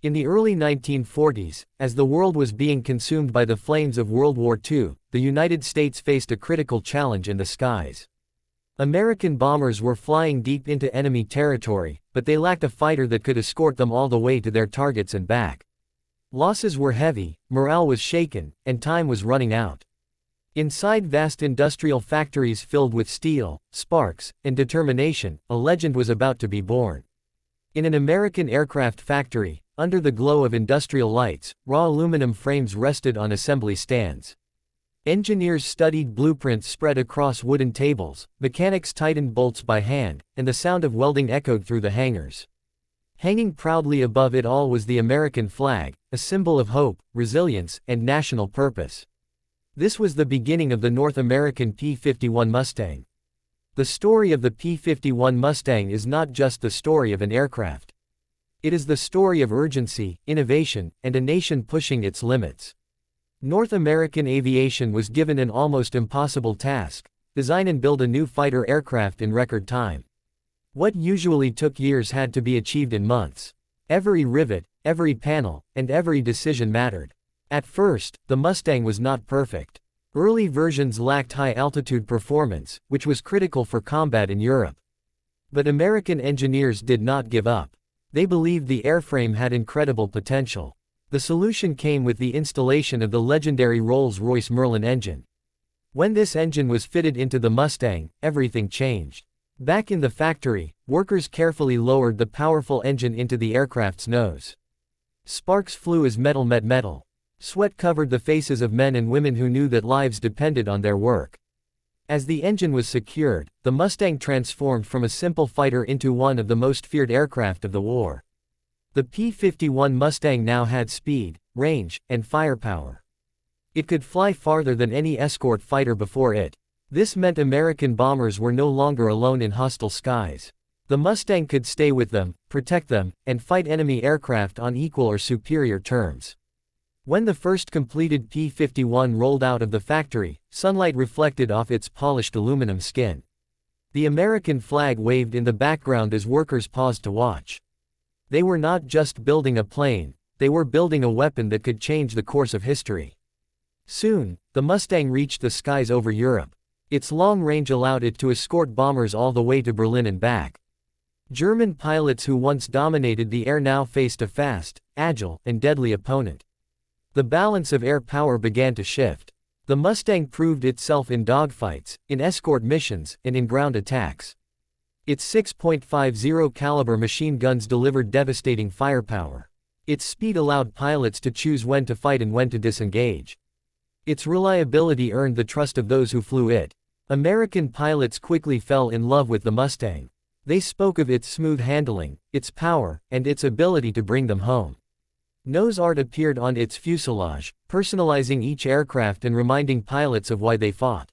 In the early 1940s, as the world was being consumed by the flames of World War II, the United States faced a critical challenge in the skies. American bombers were flying deep into enemy territory, but they lacked a fighter that could escort them all the way to their targets and back. Losses were heavy, morale was shaken, and time was running out. Inside vast industrial factories filled with steel, sparks, and determination, a legend was about to be born. In an American aircraft factory, under the glow of industrial lights, raw aluminum frames rested on assembly stands. Engineers studied blueprints spread across wooden tables, mechanics tightened bolts by hand, and the sound of welding echoed through the hangars. Hanging proudly above it all was the American flag, a symbol of hope, resilience, and national purpose. This was the beginning of the North American P-51 Mustang. The story of the P-51 Mustang is not just the story of an aircraft. It is the story of urgency, innovation, and a nation pushing its limits. North American Aviation was given an almost impossible task: design and build a new fighter aircraft in record time. What usually took years had to be achieved in months. Every rivet, every panel, and every decision mattered. At first, the Mustang was not perfect. Early versions lacked high-altitude performance, which was critical for combat in Europe. But American engineers did not give up. They believed the airframe had incredible potential. The solution came with the installation of the legendary Rolls-Royce Merlin engine. When this engine was fitted into the Mustang, everything changed. Back in the factory, workers carefully lowered the powerful engine into the aircraft's nose. Sparks flew as metal met metal. Sweat covered the faces of men and women who knew that lives depended on their work. As the engine was secured, the Mustang transformed from a simple fighter into one of the most feared aircraft of the war. The P-51 Mustang now had speed, range, and firepower. It could fly farther than any escort fighter before it. This meant American bombers were no longer alone in hostile skies. The Mustang could stay with them, protect them, and fight enemy aircraft on equal or superior terms. When the first completed P-51 rolled out of the factory, sunlight reflected off its polished aluminum skin. The American flag waved in the background as workers paused to watch. They were not just building a plane, they were building a weapon that could change the course of history. Soon, the Mustang reached the skies over Europe. Its long range allowed it to escort bombers all the way to Berlin and back. German pilots who once dominated the air now faced a fast, agile, and deadly opponent. The balance of air power began to shift. The Mustang proved itself in dogfights, in escort missions, and in ground attacks. Its 6.50 caliber machine guns delivered devastating firepower. Its speed allowed pilots to choose when to fight and when to disengage. Its reliability earned the trust of those who flew it. American pilots quickly fell in love with the Mustang. They spoke of its smooth handling, its power, and its ability to bring them home. Nose art appeared on its fuselage, personalizing each aircraft and reminding pilots of why they fought.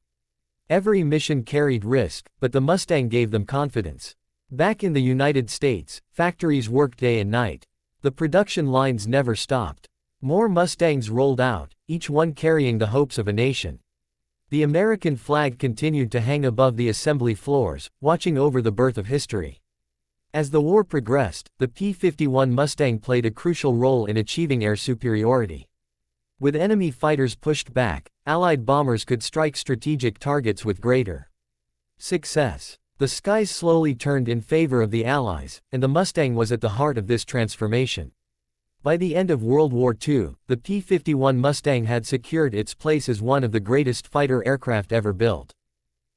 Every mission carried risk, but the Mustang gave them confidence. Back in the United States, factories worked day and night. The production lines never stopped. More Mustangs rolled out, each one carrying the hopes of a nation. The American flag continued to hang above the assembly floors, watching over the birth of history. As the war progressed, the P-51 Mustang played a crucial role in achieving air superiority. With enemy fighters pushed back, Allied bombers could strike strategic targets with greater success. The skies slowly turned in favor of the Allies, and the Mustang was at the heart of this transformation. By the end of World War II, the P-51 Mustang had secured its place as one of the greatest fighter aircraft ever built.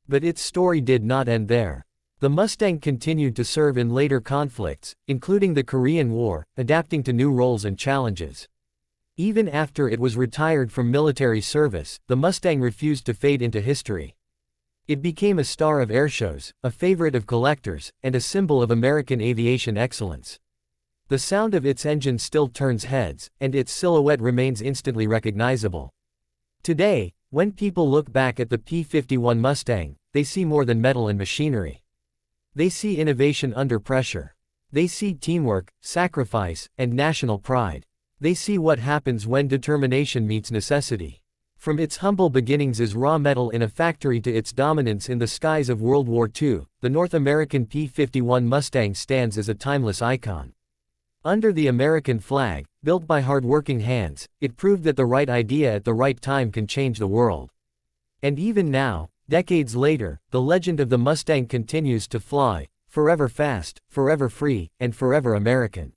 But its story did not end there. The Mustang continued to serve in later conflicts, including the Korean War, adapting to new roles and challenges. Even after it was retired from military service, the Mustang refused to fade into history. It became a star of airshows, a favorite of collectors, and a symbol of American aviation excellence. The sound of its engine still turns heads, and its silhouette remains instantly recognizable. Today, when people look back at the P-51 Mustang, they see more than metal and machinery. They see innovation under pressure. They see teamwork, sacrifice, and national pride. They see what happens when determination meets necessity. From its humble beginnings as raw metal in a factory to its dominance in the skies of World War II, the North American P-51 Mustang stands as a timeless icon. Under the American flag, built by hard-working hands, it proved that the right idea at the right time can change the world. And even now, decades later, the legend of the Mustang continues to fly, forever fast, forever free, and forever American.